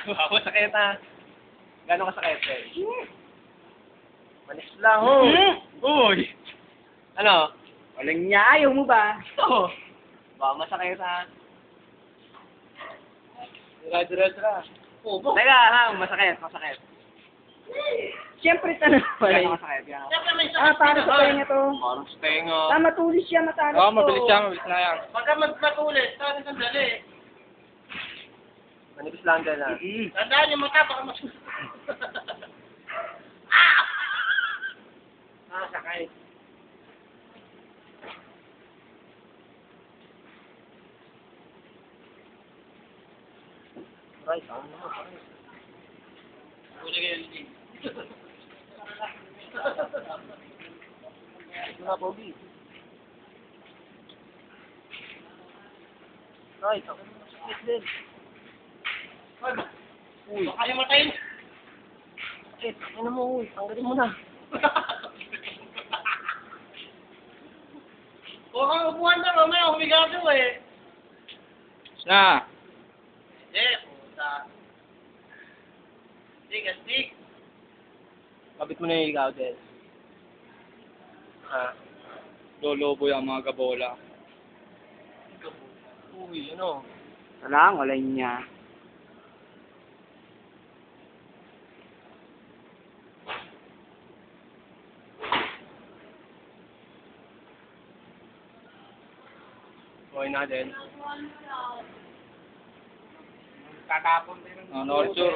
Wow, sakit ha. Gano'ng kasakit, eh? Manis lang, oh. Uy! Ano? Walang niya, ayaw mo ba? Oo. Baka masakit ha. Dira. Obo. Teka ha, masakit. Siyempre tanong pala Gano'ng yun. kasakit yan? Para sa tenga to. Parang sa tenga. Matulis siya, matalas Oo, to. mabilis na yan. Pagka matulis, saan sandali? Manipis lang dyan ha. Tandaan yung mata, baka mas... sakay. Right, ano naman? Huli kayo yun. Ito na, Pogi. Right, ako naman sakit din. Uy, Baka himatayin. sakit. Ano mo, uy. Tanggalin mo na. Huwag kang upuan na, mamaya humigado eh. Na. Puta. Astig. Kapit mo na yung ikaw din. Ha? Lolobo yung mga gabola. Uy, ano? Wala niya. Okay na din. Tatapon din. Ano, Arthur?